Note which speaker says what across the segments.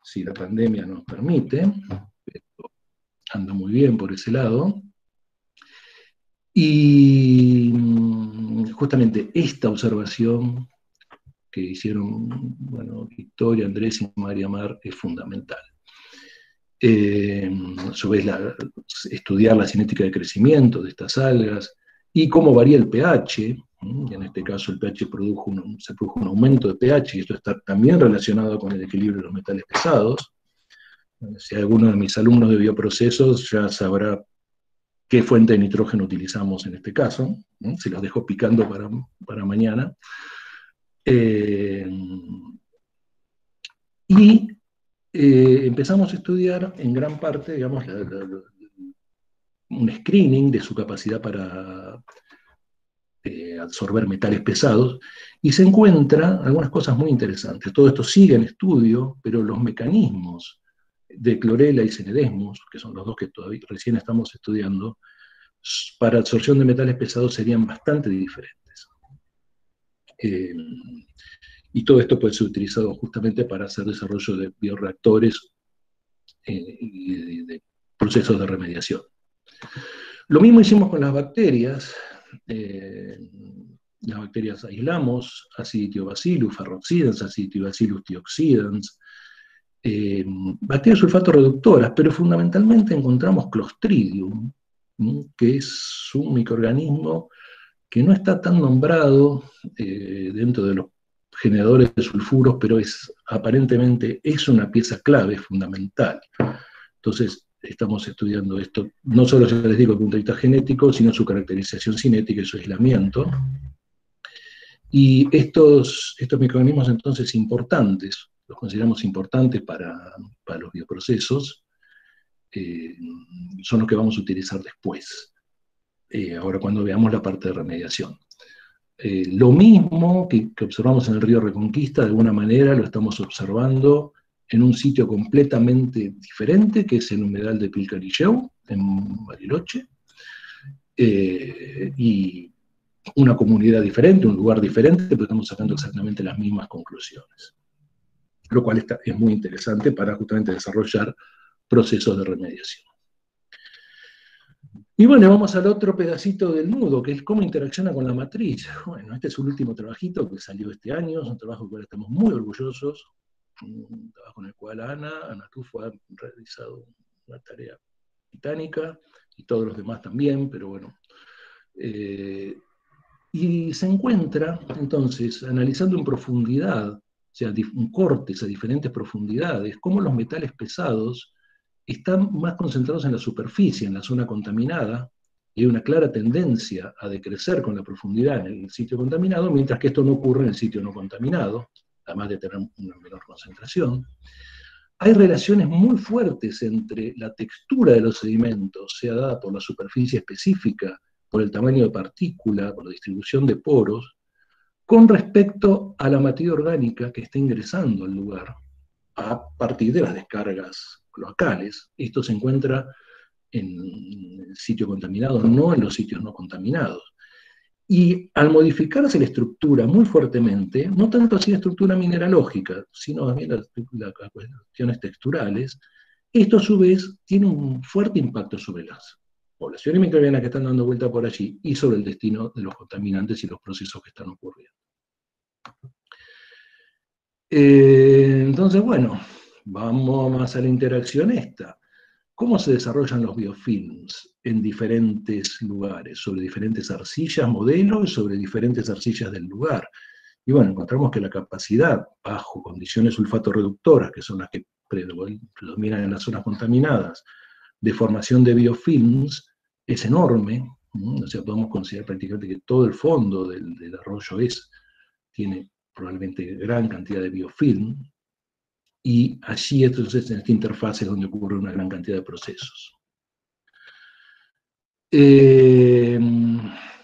Speaker 1: si la pandemia nos permite, pero anda muy bien por ese lado. Y justamente esta observación que hicieron, bueno, Victoria, Andrés y María Mar es fundamental. Sobre estudiar la cinética de crecimiento de estas algas y cómo varía el pH. En este caso el pH se produjo un aumento de pH, y esto está también relacionado con el equilibrio de los metales pesados. Si alguno de mis alumnos de bioprocesos ya sabrá qué fuente de nitrógeno utilizamos en este caso. Se los dejo picando para mañana. Y empezamos a estudiar en gran parte, digamos, un screening de su capacidad para absorber metales pesados, y se encuentran algunas cosas muy interesantes. Todo esto sigue en estudio, pero los mecanismos de clorela y cenedesmus, que son los dos que todavía recién estamos estudiando, para absorción de metales pesados serían bastante diferentes. Y todo esto puede ser utilizado justamente para hacer desarrollo de bioreactores y de procesos de remediación. Lo mismo hicimos con las bacterias. Las bacterias aislamos Aciditiobacillus ferroxidans, Aciditiobacillus tioxidans, bacterias sulfato reductoras, pero fundamentalmente encontramos Clostridium, que es un microorganismo que no está tan nombrado dentro de los generadores de sulfuros, pero aparentemente es una pieza clave, fundamental. Entonces, estamos estudiando esto, no solo, ya les digo, desde el punto de vista genético, sino su caracterización cinética y su aislamiento. Y estos microorganismos, entonces, importantes, los consideramos importantes para los bioprocesos, son los que vamos a utilizar después, ahora cuando veamos la parte de remediación. Lo mismo que observamos en el río Reconquista, de alguna manera lo estamos observando en un sitio completamente diferente, que es el humedal de Pilcarilleu, en Bariloche, y una comunidad diferente, un lugar diferente, pero estamos sacando exactamente las mismas conclusiones. Lo cual es muy interesante para justamente desarrollar procesos de remediación. Y bueno, vamos al otro pedacito del nudo, que es cómo interacciona con la matriz. Bueno, este es un último trabajito que salió este año, es un trabajo del cual estamos muy orgullosos, un trabajo en el cual Ana Tufo ha realizado una tarea titánica, y todos los demás también, pero bueno. Y se encuentra, entonces, analizando en profundidad, o sea, un cortes a diferentes profundidades, cómo los metales pesados están más concentrados en la superficie, en la zona contaminada, y hay una clara tendencia a decrecer con la profundidad en el sitio contaminado, mientras que esto no ocurre en el sitio no contaminado, además de tener una menor concentración. Hay relaciones muy fuertes entre la textura de los sedimentos, sea dada por la superficie específica, por el tamaño de partícula, por la distribución de poros, con respecto a la materia orgánica que está ingresando al lugar a partir de las descargas cloacales. Esto se encuentra en el sitio contaminado, no en los sitios no contaminados. Y al modificarse la estructura muy fuertemente, no tanto así la estructura mineralógica, sino también las cuestiones texturales, esto a su vez tiene un fuerte impacto sobre las poblaciones microbianas que están dando vuelta por allí y sobre el destino de los contaminantes y los procesos que están ocurriendo. Entonces, bueno, vamos más a la interacción esta. ¿Cómo se desarrollan los biofilms en diferentes lugares, sobre diferentes arcillas, modelos, y sobre diferentes arcillas del lugar? Y bueno, encontramos que la capacidad, bajo condiciones sulfato-reductoras, que son las que predominan en las zonas contaminadas, de formación de biofilms, es enorme. O sea, podemos considerar prácticamente que todo el fondo del arroyo tiene probablemente gran cantidad de biofilm, y allí entonces en esta interfaz es donde ocurre una gran cantidad de procesos.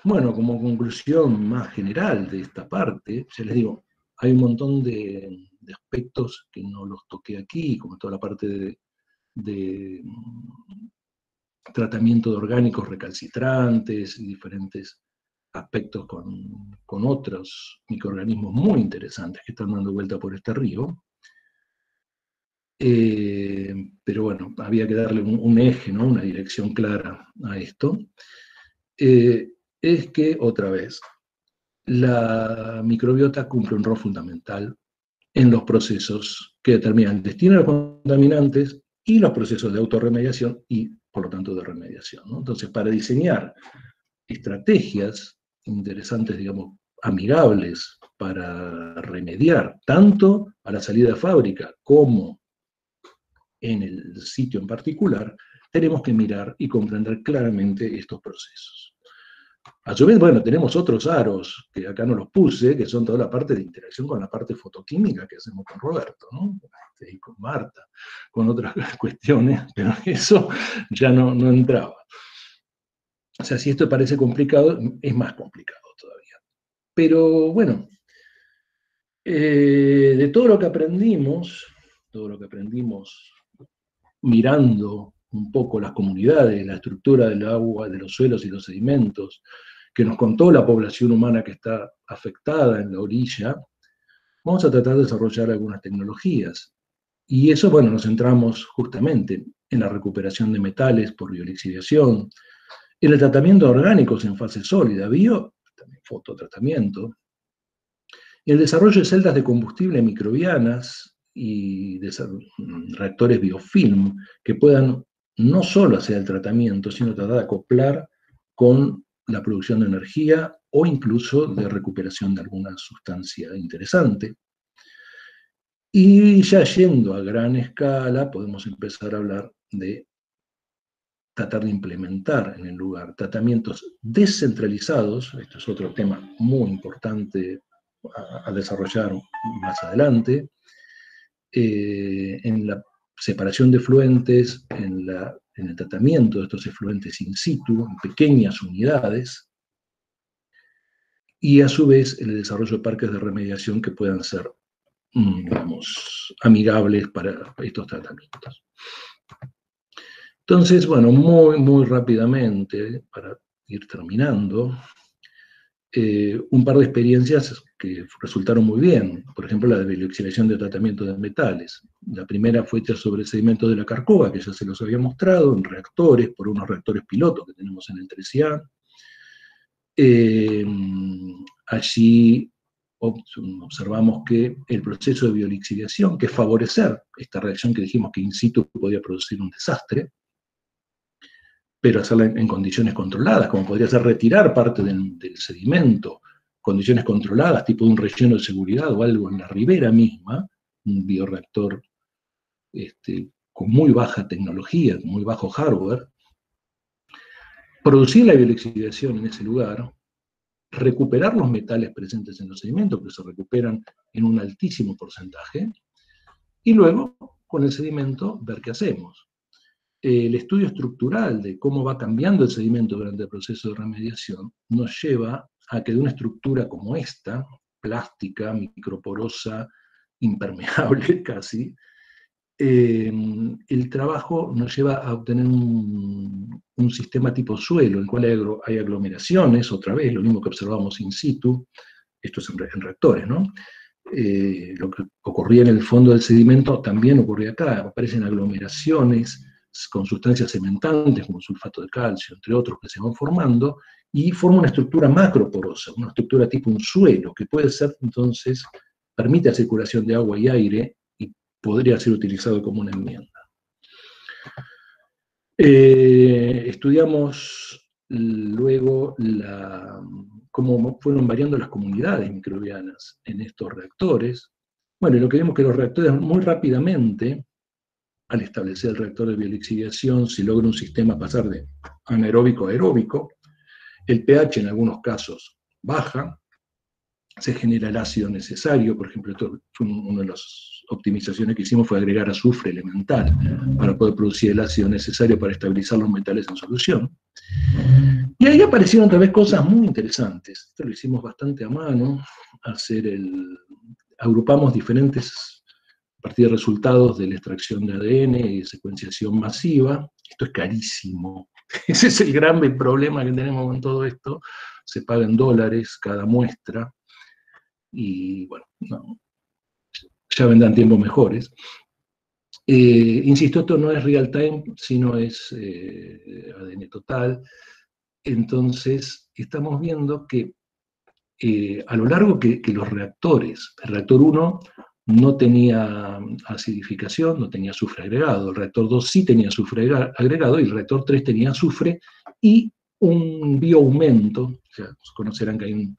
Speaker 1: Bueno, como conclusión más general de esta parte, ya les digo, hay un montón de aspectos que no los toqué aquí, como toda la parte de tratamiento de orgánicos recalcitrantes y diferentes aspectos con otros microorganismos muy interesantes que están dando vuelta por este río. Pero bueno, había que darle un eje, ¿no? Una dirección clara a esto. Es que, otra vez, la microbiota cumple un rol fundamental en los procesos que determinan el destino de los contaminantes y los procesos de autorremediación y, por lo tanto, de remediación, ¿no? Entonces, para diseñar estrategias interesantes, digamos, amigables para remediar tanto a la salida de fábrica como en el sitio en particular, tenemos que mirar y comprender claramente estos procesos. A su vez, bueno, tenemos otros aros, que acá no los puse, que son toda la parte de interacción con la parte fotoquímica que hacemos con Roberto, ¿no? Y con Marta, con otras cuestiones, pero eso ya no entraba. O sea, si esto parece complicado, es más complicado todavía. Pero bueno, de todo lo que aprendimos mirando un poco las comunidades, la estructura del agua, de los suelos y los sedimentos, que nos contó la población humana que está afectada en la orilla, vamos a tratar de desarrollar algunas tecnologías. Y eso, bueno, nos centramos justamente en la recuperación de metales por biolixiviación, en el tratamiento de orgánicos en fase sólida, también fototratamiento, el desarrollo de celdas de combustible microbianas y de reactores biofilm que puedan no solo hacer el tratamiento, sino tratar de acoplar con la producción de energía o incluso de recuperación de alguna sustancia interesante. Y ya yendo a gran escala, podemos empezar a hablar de tratar de implementar en el lugar tratamientos descentralizados, esto es otro tema muy importante a desarrollar más adelante, en la separación de efluentes, en el tratamiento de estos efluentes in situ, en pequeñas unidades, y a su vez en el desarrollo de parques de remediación que puedan ser, digamos, amigables para estos tratamientos. Entonces, bueno, muy rápidamente, para ir terminando, un par de experiencias que resultaron muy bien. Por ejemplo, la de biolixiviación de tratamiento de metales. La primera fue hecha sobre sedimentos de la Carcova, que ya se los había mostrado, en reactores, por unos reactores pilotos que tenemos en el 3A. Allí observamos que el proceso de biolixiviación, que es favorecer esta reacción que dijimos que in situ podía producir un desastre, pero hacerla en condiciones controladas, como podría ser retirar parte del sedimento, condiciones controladas, tipo de un relleno de seguridad o algo en la ribera misma, un bioreactor con muy baja tecnología, con muy bajo hardware, producir la biolixiviación en ese lugar, recuperar los metales presentes en los sedimentos, que se recuperan en un altísimo porcentaje, y luego, con el sedimento, ver qué hacemos. El estudio estructural de cómo va cambiando el sedimento durante el proceso de remediación nos lleva a que de una estructura como esta, plástica, microporosa, impermeable casi, el trabajo nos lleva a obtener un sistema tipo suelo, en el cual hay aglomeraciones, otra vez, lo mismo que observamos in situ, esto es en reactores, ¿no? Lo que ocurría en el fondo del sedimento también ocurría acá, aparecen aglomeraciones con sustancias cementantes como sulfato de calcio, entre otros, que se van formando, y forma una estructura macroporosa, una estructura tipo un suelo, que puede ser entonces, permite la circulación de agua y aire, y podría ser utilizado como una enmienda. Estudiamos luego cómo fueron variando las comunidades microbianas en estos reactores. Bueno, y lo que vimos que los reactores muy rápidamente, al establecer el reactor de biolixiviación, se logra un sistema pasar de anaeróbico a aeróbico, el pH en algunos casos baja, se genera el ácido necesario, por ejemplo, esto fue una de las optimizaciones que hicimos, fue agregar azufre elemental para poder producir el ácido necesario para estabilizar los metales en solución. Y ahí aparecieron otra vez cosas muy interesantes. Esto lo hicimos bastante a mano, agrupamos diferentes, a partir de resultados de la extracción de ADN y secuenciación masiva. Esto es carísimo. Ese es el gran problema que tenemos con todo esto. Se paga en dólares cada muestra. Y bueno, no, ya vendrán tiempos mejores. Insisto, esto no es real time, sino es ADN total. Entonces, estamos viendo que a lo largo que los reactores, el reactor 1 no tenía acidificación, no tenía azufre agregado, el reactor 2 sí tenía azufre agregado, y el reactor 3 tenía azufre y un bioaumento. O sea, conocerán que hay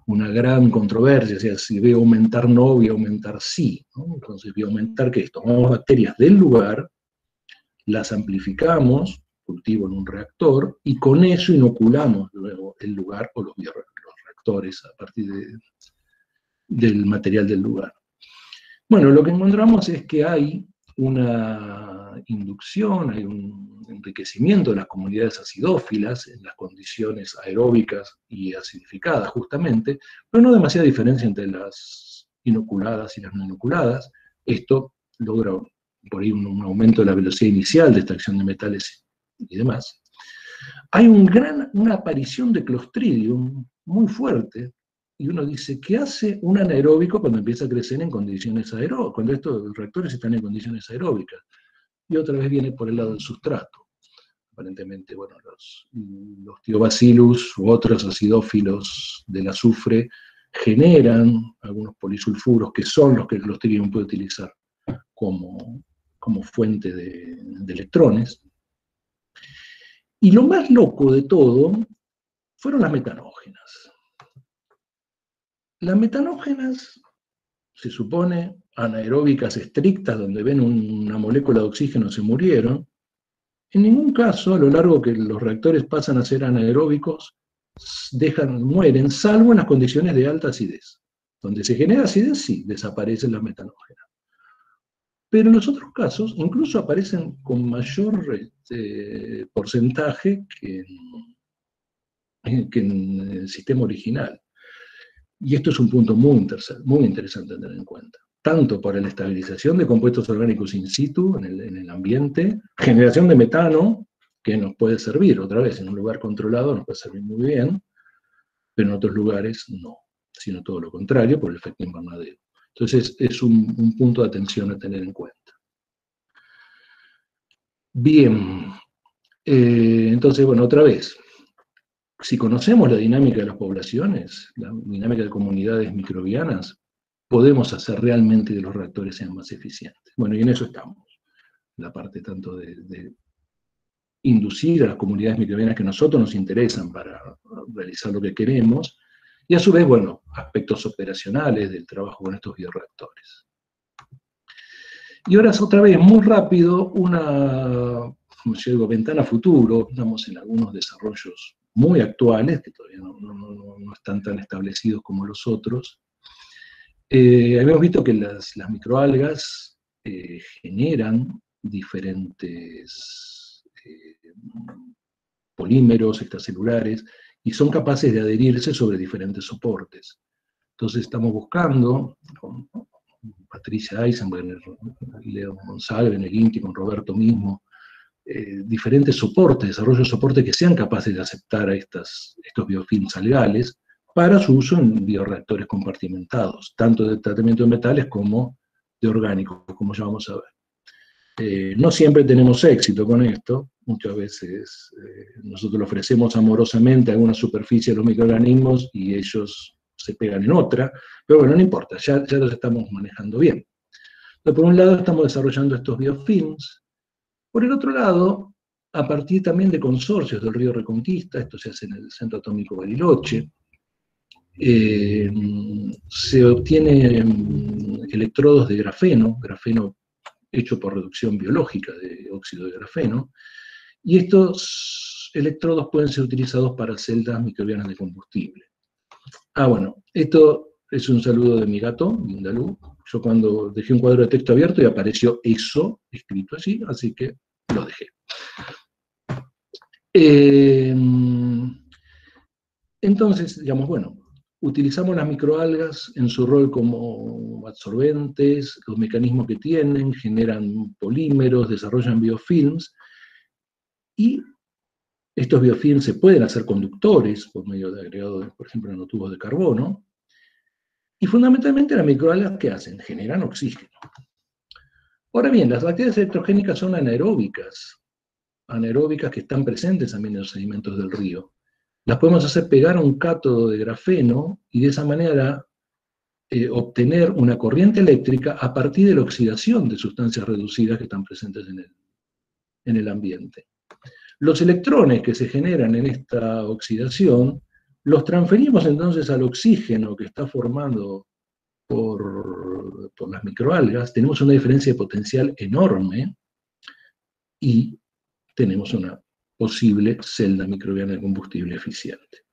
Speaker 1: una gran controversia, o sea, si bioaumentar no, bioaumentar sí, ¿no? Entonces, bioaumentar, ¿qué es? Tomamos bacterias del lugar, las amplificamos, cultivo en un reactor, y con eso inoculamos luego el lugar o los reactores a partir del material del lugar. Bueno, lo que encontramos es que hay una inducción, hay un enriquecimiento de las comunidades acidófilas en las condiciones aeróbicas y acidificadas justamente, pero no demasiada diferencia entre las inoculadas y las no inoculadas. Esto logra por ahí un aumento de la velocidad inicial de extracción de metales y demás. Hay una aparición de Clostridium muy fuerte, y uno dice, ¿qué hace un anaeróbico cuando empieza a crecer en condiciones aeróbicas? Cuando estos reactores están en condiciones aeróbicas. Y otra vez viene por el lado del sustrato. Aparentemente, bueno, los Thiobacillus u otros acidófilos del azufre generan algunos polisulfuros que son los que el Clostridium puede utilizar como fuente de electrones. Y lo más loco de todo fueron las metanógenas. Las metanógenas, se supone, anaeróbicas estrictas, donde ven una molécula de oxígeno, se murieron. En ningún caso, a lo largo que los reactores pasan a ser anaeróbicos, mueren, salvo en las condiciones de alta acidez. Donde se genera acidez, sí, desaparecen las metanógenas. Pero en los otros casos, incluso aparecen con mayor porcentaje que en el sistema original. Y esto es un punto muy interesante a tener en cuenta. Tanto para la estabilización de compuestos orgánicos in situ, en el ambiente, generación de metano, que nos puede servir, otra vez, en un lugar controlado nos puede servir muy bien, pero en otros lugares no, sino todo lo contrario, por el efecto invernadero. Entonces, es un punto de atención a tener en cuenta. Bien, entonces, bueno, otra vez, si conocemos la dinámica de las poblaciones, la dinámica de comunidades microbianas, podemos hacer realmente que los reactores sean más eficientes. Bueno, y en eso estamos. La parte tanto de inducir a las comunidades microbianas que a nosotros nos interesan para realizar lo que queremos, y a su vez, bueno, aspectos operacionales del trabajo con estos bioreactores. Y ahora es otra vez, muy rápido, como yo digo, ventana futuro. Estamos en algunos desarrollos muy actuales, que todavía no están tan establecidos como los otros. Habíamos visto que las microalgas generan diferentes polímeros extracelulares y son capaces de adherirse sobre diferentes soportes. Entonces estamos buscando, con Patricia Eisenberg, Leo González, en el INTI, con Roberto mismo, diferentes soportes, desarrollo de soportes que sean capaces de aceptar a estos biofilms algales para su uso en bioreactores compartimentados, tanto de tratamiento de metales como de orgánicos, como ya vamos a ver. No siempre tenemos éxito con esto, muchas veces nosotros le ofrecemos amorosamente alguna superficie a los microorganismos y ellos se pegan en otra, pero bueno, no importa, ya los estamos manejando bien. Entonces, por un lado estamos desarrollando estos biofilms. Por el otro lado, a partir también de consorcios del Río Reconquista, esto se hace en el Centro Atómico Bariloche, se obtienen electrodos de grafeno hecho por reducción biológica de óxido de grafeno, y estos electrodos pueden ser utilizados para celdas microbianas de combustible. Bueno, esto es un saludo de mi gato, Vindalú. Yo cuando dejé un cuadro de texto abierto y apareció eso escrito allí, así que lo dejé. Entonces, digamos, bueno, utilizamos las microalgas en su rol como absorbentes, los mecanismos que tienen, generan polímeros, desarrollan biofilms, y estos biofilms se pueden hacer conductores por medio de agregado, por ejemplo, nanotubos de carbono, y fundamentalmente las microalgas, ¿qué hacen? Generan oxígeno. Ahora bien, las bacterias electrogénicas son anaeróbicas que están presentes también en los sedimentos del río. Las podemos hacer pegar a un cátodo de grafeno y de esa manera obtener una corriente eléctrica a partir de la oxidación de sustancias reducidas que están presentes en el ambiente. Los electrones que se generan en esta oxidación los transferimos entonces al oxígeno que está formado por las microalgas. Tenemos una diferencia de potencial enorme y tenemos una posible celda microbiana de combustible eficiente.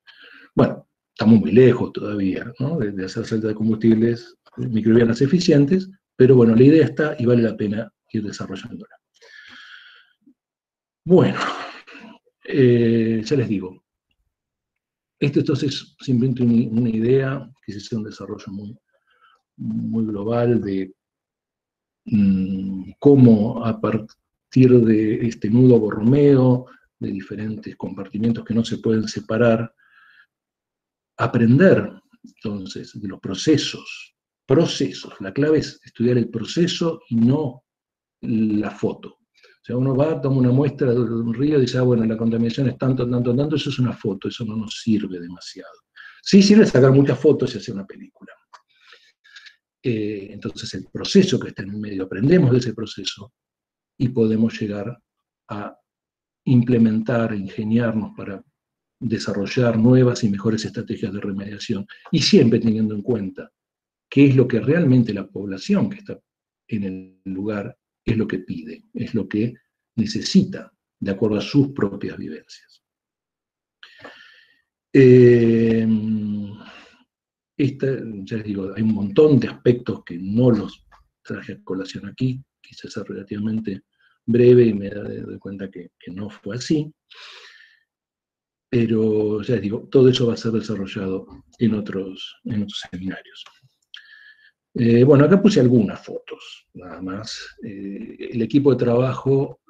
Speaker 1: Bueno, estamos muy lejos todavía, ¿no?, de hacer celdas de combustibles microbianas eficientes, pero bueno, la idea está y vale la pena ir desarrollándola. Bueno, ya les digo, esto entonces es simplemente una idea, que se hace un desarrollo muy global de cómo a partir de este nudo Borromeo, de diferentes compartimentos que no se pueden separar, aprender entonces de los procesos. La clave es estudiar el proceso y no la foto. O sea, uno va, toma una muestra de un río y dice, bueno, la contaminación es tanto, tanto, tanto, eso es una foto, eso no nos sirve demasiado. Sí sirve sacar muchas fotos y hacer una película. Entonces el proceso que está en el medio, aprendemos de ese proceso y podemos llegar a implementar, ingeniarnos para desarrollar nuevas y mejores estrategias de remediación, y siempre teniendo en cuenta qué es lo que realmente la población que está en el lugar es lo que pide, es lo que necesita, de acuerdo a sus propias vivencias. Ya les digo, hay un montón de aspectos que no los traje a colación aquí, quise ser relativamente breve y me doy cuenta que no fue así, pero ya les digo, todo eso va a ser desarrollado en otros seminarios. Bueno, acá puse algunas fotos, nada más. El equipo de trabajo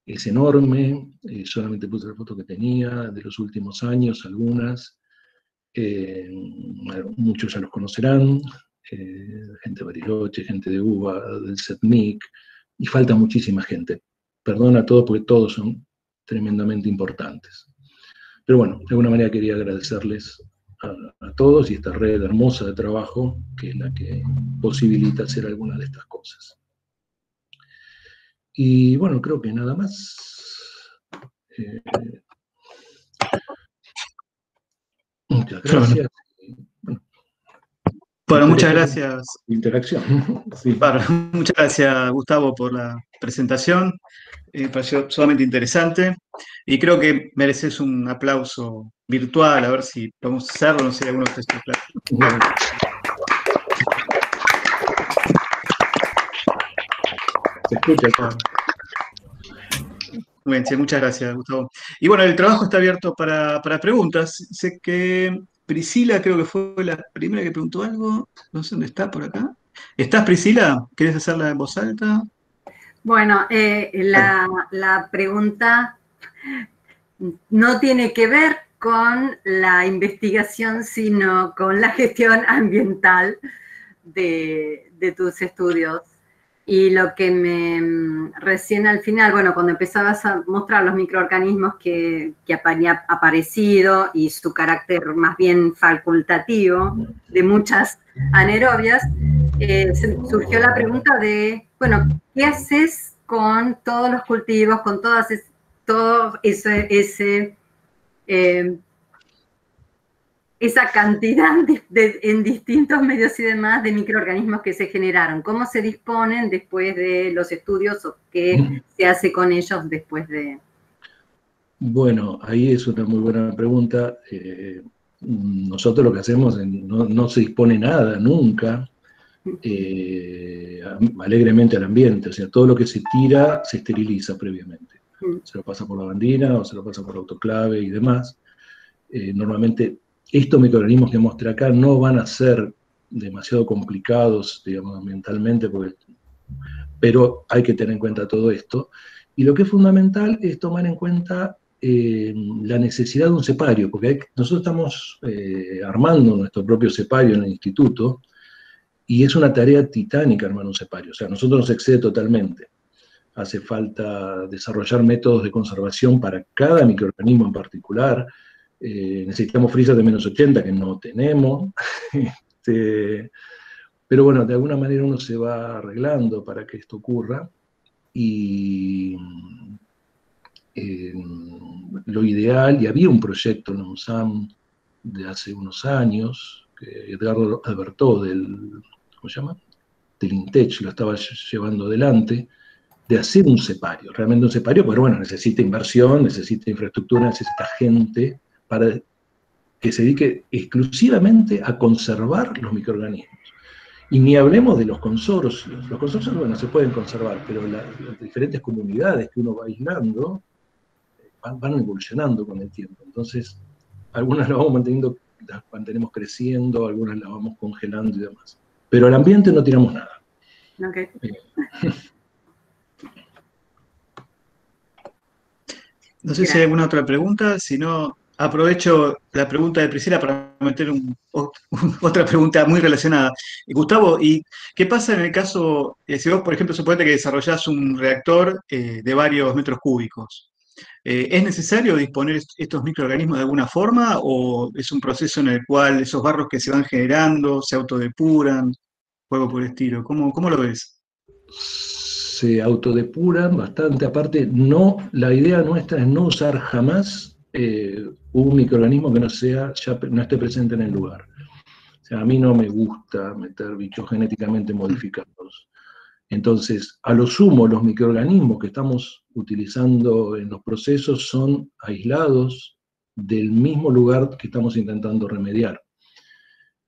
Speaker 1: es enorme, solamente puse la foto que tenía de los últimos años, algunas. Muchos ya los conocerán, gente de Bariloche, gente de UBA, del CETMIC, y falta muchísima gente. Perdón a todos porque todos son tremendamente importantes. Pero bueno, de alguna manera quería agradecerles a todos y esta red hermosa de trabajo que es la que posibilita hacer algunas de estas cosas. Y bueno, creo que nada más. Muchas gracias.
Speaker 2: Bueno, muchas gracias.
Speaker 1: Interacción. Sí.
Speaker 2: Muchas gracias, Gustavo, por la presentación. Me pareció sumamente interesante y creo que mereces un aplauso virtual, a ver si podemos hacerlo, no sé, algunos de estos aplausos.
Speaker 1: Se escucha.
Speaker 2: Muy bien, sí, muchas gracias, Gustavo. Y bueno, el trabajo está abierto para preguntas. Sé que Priscila creo que fue la primera que preguntó algo. No sé dónde está, por acá. ¿Estás, Priscila? ¿Querés hacerla en voz alta?
Speaker 3: Bueno, la pregunta no tiene que ver con la investigación, sino con la gestión ambiental de tus estudios. Y lo que recién al final, bueno, cuando empezabas a mostrar los microorganismos que habían aparecido y su carácter más bien facultativo de muchas anaerobias, surgió la pregunta de, bueno, ¿qué haces con todos los cultivos, con todo esa cantidad en distintos medios y demás de microorganismos que se generaron? ¿Cómo se disponen después de los estudios o qué se hace con ellos después de...?
Speaker 1: Bueno, ahí es una muy buena pregunta. Nosotros lo que hacemos, no se dispone nada, nunca, alegremente al ambiente. O sea, todo lo que se tira se esteriliza previamente. Se lo pasa por la bandina o se lo pasa por autoclave y demás. Normalmente estos microorganismos que mostré acá no van a ser demasiado complicados, digamos, ambientalmente, pero hay que tener en cuenta todo esto. Y lo que es fundamental es tomar en cuenta la necesidad de un cepario, porque nosotros estamos armando nuestro propio cepario en el instituto, Y es una tarea titánica armar un cepario, o sea, a nosotros nos excede totalmente. Hace falta desarrollar métodos de conservación para cada microorganismo en particular. Necesitamos freezer de -80 que no tenemos. Pero bueno, de alguna manera uno se va arreglando para que esto ocurra. Y lo ideal, y había un proyecto en la UNSAM de hace unos años, que Edgardo Albertó ¿cómo se llama? Del INTECH lo estaba llevando adelante, de hacer un cepario, realmente un cepario, pero bueno, necesita inversión, necesita infraestructura, necesita gente para que se dedique exclusivamente a conservar los microorganismos. Y ni hablemos de los consorcios. Los consorcios, bueno, se pueden conservar, pero las diferentes comunidades que uno va aislando van evolucionando con el tiempo. Entonces, algunas las vamos manteniendo, las mantenemos creciendo, algunas las vamos congelando y demás. Pero al ambiente no tiramos nada.
Speaker 3: Okay.
Speaker 2: No sé si hay alguna otra pregunta, si no, aprovecho la pregunta de Priscila para meter otra pregunta muy relacionada. Gustavo, ¿y qué pasa en el caso, si vos, por ejemplo, suponete que desarrollás un reactor de varios metros cúbicos? ¿Es necesario disponer estos microorganismos de alguna forma o es un proceso en el cual esos barros que se van generando se autodepuran, o algo por el estilo? ¿Cómo lo ves?
Speaker 1: Se autodepuran bastante, aparte, la idea nuestra es no usar jamás un microorganismo que no esté presente en el lugar. O sea, a mí no me gusta meter bichos genéticamente modificados. Entonces, a lo sumo, los microorganismos que estamos utilizando en los procesos son aislados del mismo lugar que estamos intentando remediar.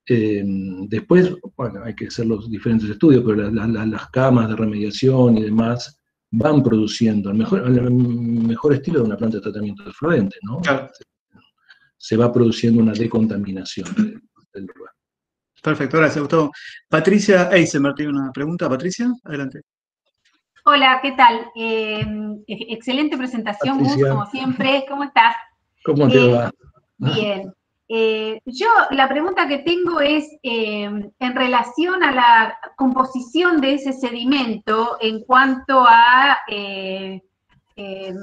Speaker 1: Después, bueno, hay que hacer los diferentes estudios, pero las camas de remediación y demás van produciendo el mejor estilo de una planta de tratamiento de efluentes, ¿no?
Speaker 2: Claro.
Speaker 1: Se va produciendo una decontaminación del lugar.
Speaker 2: Perfecto, gracias, Gustavo. Patricia Eisenberg tiene una pregunta. Patricia, adelante.
Speaker 4: Hola, ¿qué tal? Excelente presentación,
Speaker 1: Patricia.
Speaker 4: Gus, como siempre. ¿Cómo estás?
Speaker 1: ¿Cómo te va?
Speaker 4: Bien. Yo la pregunta que tengo es en relación a la composición de ese sedimento en cuanto a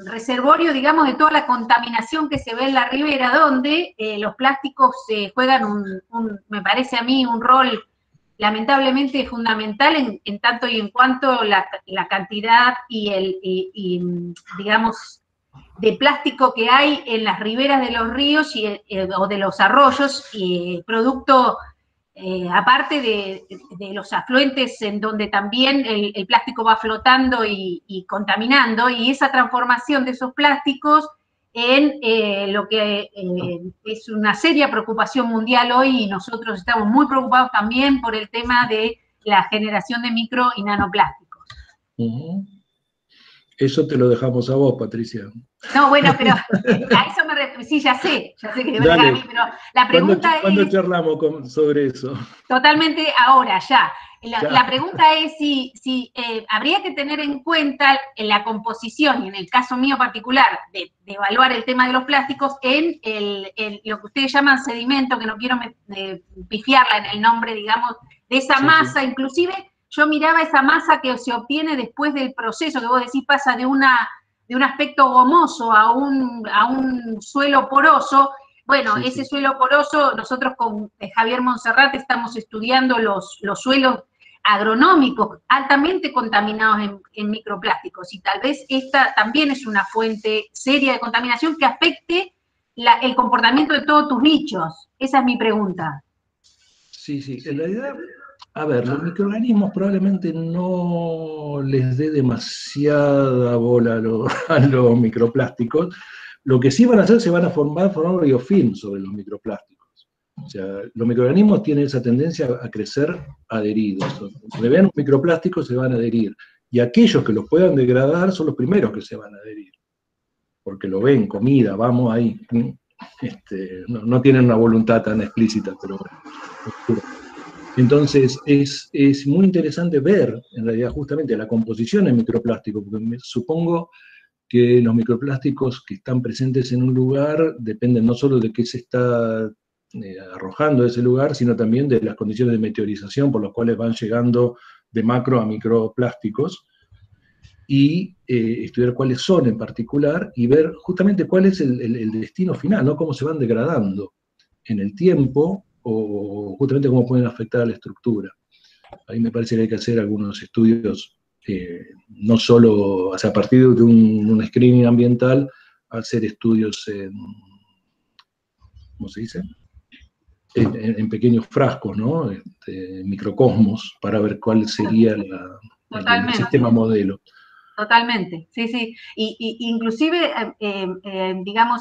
Speaker 4: reservorio, digamos, de toda la contaminación que se ve en la ribera, donde los plásticos juegan me parece a mí, un rol lamentablemente fundamental en tanto y en cuanto la cantidad y digamos, de plástico que hay en las riberas de los ríos o de los arroyos, producto, aparte de los afluentes en donde también el plástico va flotando y contaminando, y esa transformación de esos plásticos en lo que es una seria preocupación mundial hoy, y nosotros estamos muy preocupados también por el tema de la generación de micro y nanoplásticos.
Speaker 1: Eso te lo dejamos a vos, Patricia.
Speaker 4: No, bueno, pero a eso me refiero. Sí, ya sé que te va a dejar a mí, pero la pregunta
Speaker 1: ¿Cuándo charlamos sobre eso?
Speaker 4: Totalmente ahora, ya. La pregunta es si habría que tener en cuenta en la composición, y en el caso mío particular, de evaluar el tema de los plásticos en lo que ustedes llaman sedimento, que no quiero pifiarla en el nombre, digamos, de esa masa. Sí. Inclusive yo miraba esa masa que se obtiene después del proceso, que vos decís pasa de un aspecto gomoso a un suelo poroso. Bueno, sí, ese suelo poroso, nosotros con Javier Monserrat estamos estudiando los suelos agronómicos altamente contaminados en microplásticos, y tal vez esta también es una fuente seria de contaminación que afecte el comportamiento de todos tus nichos. Esa es mi pregunta.
Speaker 1: Sí, en realidad, a ver, los microorganismos probablemente no les dé demasiada bola a los microplásticos. Lo que sí van a hacer, se van a formar biofilm sobre los microplásticos. O sea, los microorganismos tienen esa tendencia a crecer adheridos. Donde vean un microplástico se van a adherir. Y aquellos que los puedan degradar son los primeros que se van a adherir. Porque lo ven, comida, vamos ahí. No tienen una voluntad tan explícita, pero bueno. Entonces, es muy interesante ver, en realidad, justamente la composición en microplástico, porque supongo que los microplásticos que están presentes en un lugar dependen no solo de qué se está arrojando de ese lugar, sino también de las condiciones de meteorización por las cuales van llegando de macro a microplásticos, y estudiar cuáles son en particular y ver justamente cuál es el destino final, ¿no? Cómo se van degradando en el tiempo o justamente cómo pueden afectar a la estructura. Ahí me parece que hay que hacer algunos estudios, no solo, o sea, a partir de un screening ambiental, hacer estudios en, ¿cómo se dice? En pequeños frascos, ¿no? Microcosmos, para ver cuál sería el sistema modelo.
Speaker 4: Totalmente, sí, sí. Inclusive, digamos,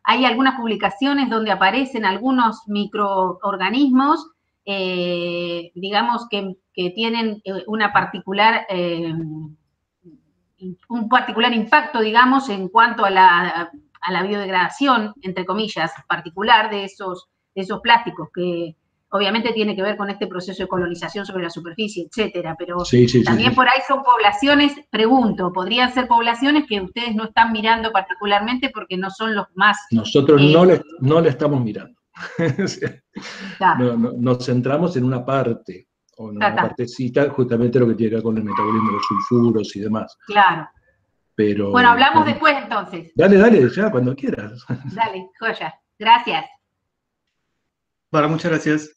Speaker 4: hay algunas publicaciones donde aparecen algunos microorganismos, digamos, que tienen un particular impacto, digamos, en cuanto a la biodegradación, entre comillas, particular de esos plásticos, que obviamente tiene que ver con este proceso de colonización sobre la superficie, etcétera, pero también por ahí son poblaciones, pregunto, podrían ser poblaciones que ustedes no están mirando particularmente porque no son los más...
Speaker 1: Nosotros no le estamos mirando. Nos centramos en una parte, o en una partecita, justamente lo que tiene que ver con el metabolismo de los sulfuros y demás.
Speaker 4: Claro.
Speaker 1: Pero,
Speaker 4: bueno, hablamos después entonces.
Speaker 1: Dale, ya, cuando quieras.
Speaker 4: Dale, joya. Gracias.
Speaker 2: Bueno, muchas gracias.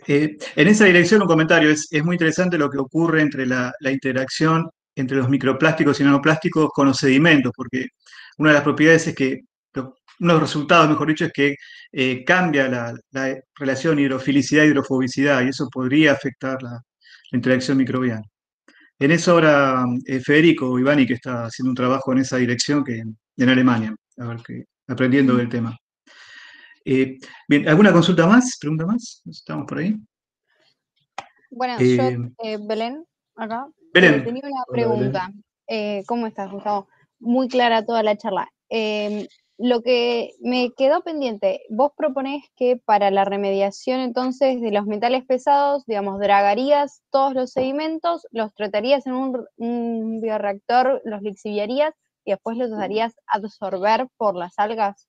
Speaker 2: En esa dirección un comentario, es muy interesante lo que ocurre entre la interacción entre los microplásticos y nanoplásticos con los sedimentos, porque una de las propiedades es que, uno de los resultados, mejor dicho, es que cambia la relación hidrofilicidad-hidrofobicidad, y eso podría afectar la interacción microbiana. En eso ahora Federico Ivani, que está haciendo un trabajo en esa dirección en Alemania, a ver, aprendiendo del tema. Bien, ¿alguna consulta más? ¿Pregunta más? ¿Estamos por ahí?
Speaker 5: Bueno, yo, Belén, acá,
Speaker 2: Belén.
Speaker 5: tenía una pregunta. ¿Cómo estás, Gustavo? Muy clara toda la charla. Lo que me quedó pendiente, vos proponés que para la remediación entonces de los metales pesados, digamos, dragarías todos los sedimentos, los tratarías en un bioreactor, los lixiviarías y después los harías absorber por las algas.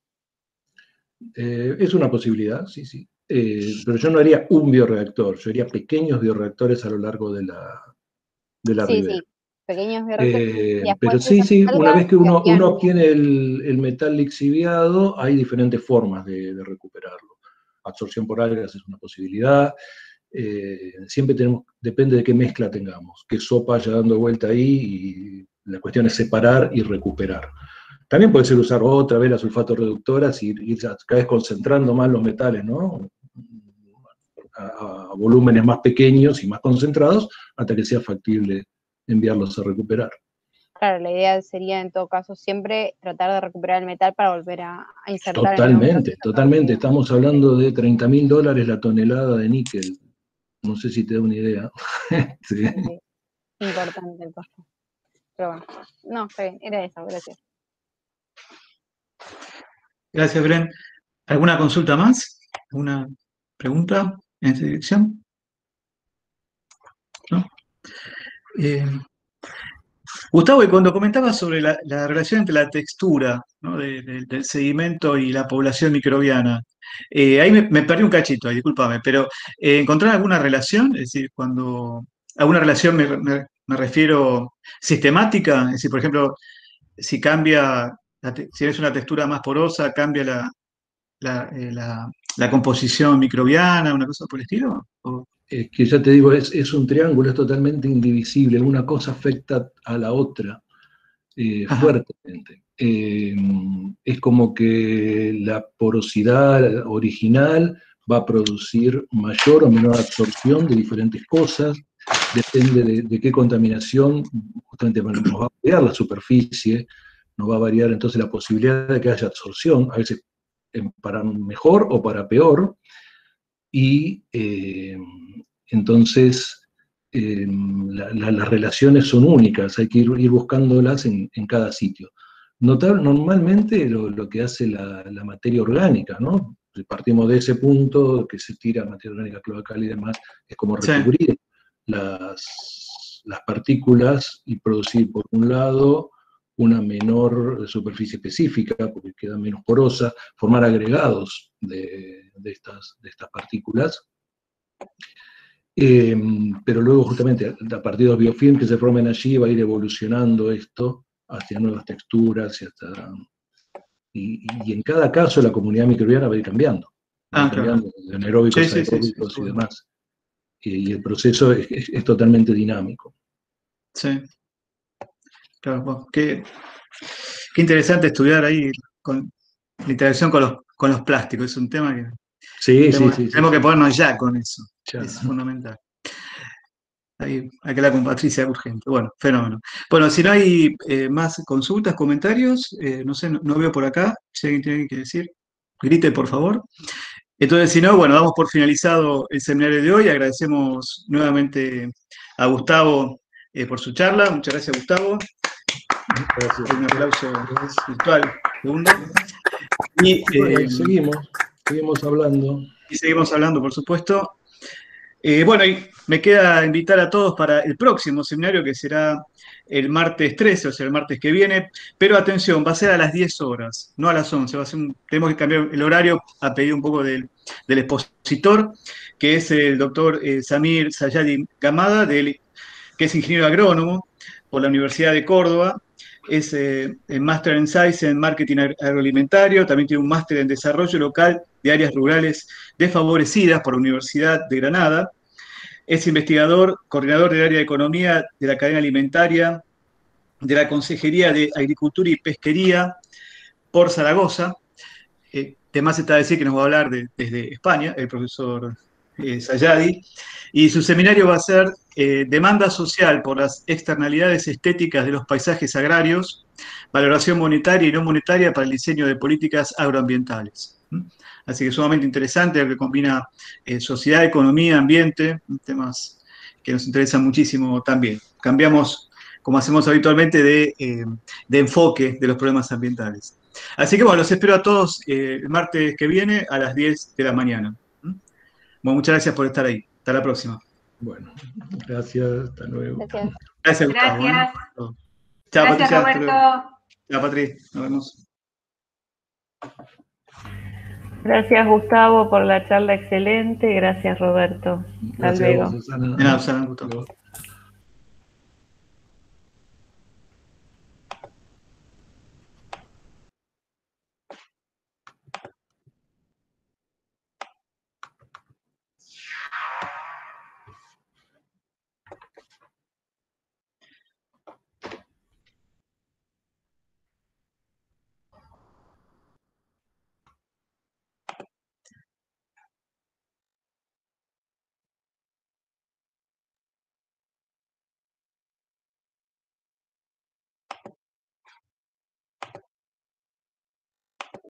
Speaker 1: Es una posibilidad, sí. Pero yo no haría un bioreactor, yo haría pequeños bioreactores a lo largo de la ribera.
Speaker 5: Sí, pequeños bioreactores.
Speaker 1: Pero sí, una vez que uno obtiene el metal lixiviado, hay diferentes formas de recuperarlo. Absorción por algas es una posibilidad. Siempre depende de qué mezcla tengamos, qué sopa haya dando vuelta ahí, y la cuestión es separar y recuperar. También puede ser usar otra vez las sulfatorreductoras y ir cada vez concentrando más los metales, ¿no? A volúmenes más pequeños y más concentrados, hasta que sea factible enviarlos a recuperar.
Speaker 5: Claro, la idea sería en todo caso siempre tratar de recuperar el metal para volver a insertar.
Speaker 1: Totalmente. Estamos hablando de $30.000 la tonelada de níquel. No sé si te da una idea. Sí.
Speaker 5: Importante el costo. Pero bueno, no, está bien, era eso, gracias.
Speaker 2: Gracias, Belén. ¿Alguna consulta más? ¿Alguna pregunta en esta dirección? ¿No? Gustavo, y cuando comentabas sobre la relación entre la textura, ¿no? del sedimento y la población microbiana, ahí me perdí un cachito, discúlpame, pero ¿encontraron alguna relación? Es decir, alguna relación me refiero sistemática, es decir, por ejemplo, si cambia, si eres una textura más porosa, cambia la composición microbiana, una cosa por el estilo? ¿O?
Speaker 1: Es que ya te digo, es un triángulo, es totalmente indivisible, una cosa afecta a la otra fuertemente. Es como que la porosidad original va a producir mayor o menor absorción de diferentes cosas, depende de qué contaminación, justamente nos va a variar la superficie, nos va a variar entonces la posibilidad de que haya absorción, a veces para mejor o para peor, y entonces las relaciones son únicas, hay que ir buscándolas en cada sitio. Normalmente lo que hace la materia orgánica, ¿no? Partimos de ese punto, que se tira materia orgánica cloacal y demás, es como recubrir las partículas y producir por un lado una menor superficie específica, porque queda menos porosa, formar agregados de estas partículas. Pero luego justamente a partir de los biofilms que se formen allí va a ir evolucionando esto hacia nuevas texturas y en cada caso la comunidad microbiana va a ir cambiando.
Speaker 2: Claro.
Speaker 1: De anaeróbicos a aeróbicos y demás. Y el proceso es totalmente dinámico.
Speaker 2: Sí. Claro, bueno, qué interesante estudiar ahí con la interacción con los plásticos. Es un tema que tenemos que ponernos ya con eso. Ya. Es fundamental. Hay que hablar con Patricia urgente. Bueno, fenómeno. Bueno, si no hay más consultas, comentarios, no sé, no veo por acá. Si alguien tiene que decir, grite por favor. Entonces, si no, bueno, damos por finalizado el seminario de hoy. Agradecemos nuevamente a Gustavo por su charla. Muchas gracias, Gustavo. Gracias. Un aplauso virtual. Segundo. Y
Speaker 1: seguimos hablando.
Speaker 2: Y seguimos hablando, por supuesto. Bueno, y me queda invitar a todos para el próximo seminario, que será el martes 13, o sea, el martes que viene. Pero atención, va a ser a las 10 horas, no a las 11. Tenemos que cambiar el horario a pedido un poco del expositor, que es el doctor Samir Sayadi Gamada, que es ingeniero agrónomo por la Universidad de Córdoba. Es Master en Science en Marketing Agroalimentario, también tiene un máster en Desarrollo Local de Áreas Rurales Desfavorecidas por la Universidad de Granada. Es investigador, coordinador del área de Economía de la Cadena Alimentaria de la Consejería de Agricultura y Pesquería por Zaragoza. Además está a decir que nos va a hablar desde España, el profesor Sayadi. Y su seminario va a ser Demanda social por las externalidades estéticas de los paisajes agrarios, valoración monetaria y no monetaria para el diseño de políticas agroambientales. Así que sumamente interesante, que combina sociedad, economía, ambiente, temas que nos interesan muchísimo también. Cambiamos, como hacemos habitualmente, de enfoque de los problemas ambientales. Así que bueno, los espero a todos el martes que viene a las 10 de la mañana. Bueno, muchas gracias por estar ahí. Hasta la próxima.
Speaker 1: Bueno, gracias, hasta luego.
Speaker 2: Gracias, Gustavo.
Speaker 4: Gracias.
Speaker 2: Chao,
Speaker 4: Gracias,
Speaker 2: Patricia.
Speaker 4: Roberto.
Speaker 2: Chao, Patri. Nos vemos.
Speaker 6: Gracias, Gustavo, por la charla excelente. Gracias, Roberto. Hasta luego.
Speaker 1: Susana.
Speaker 2: De nada, Susana, Gustavo.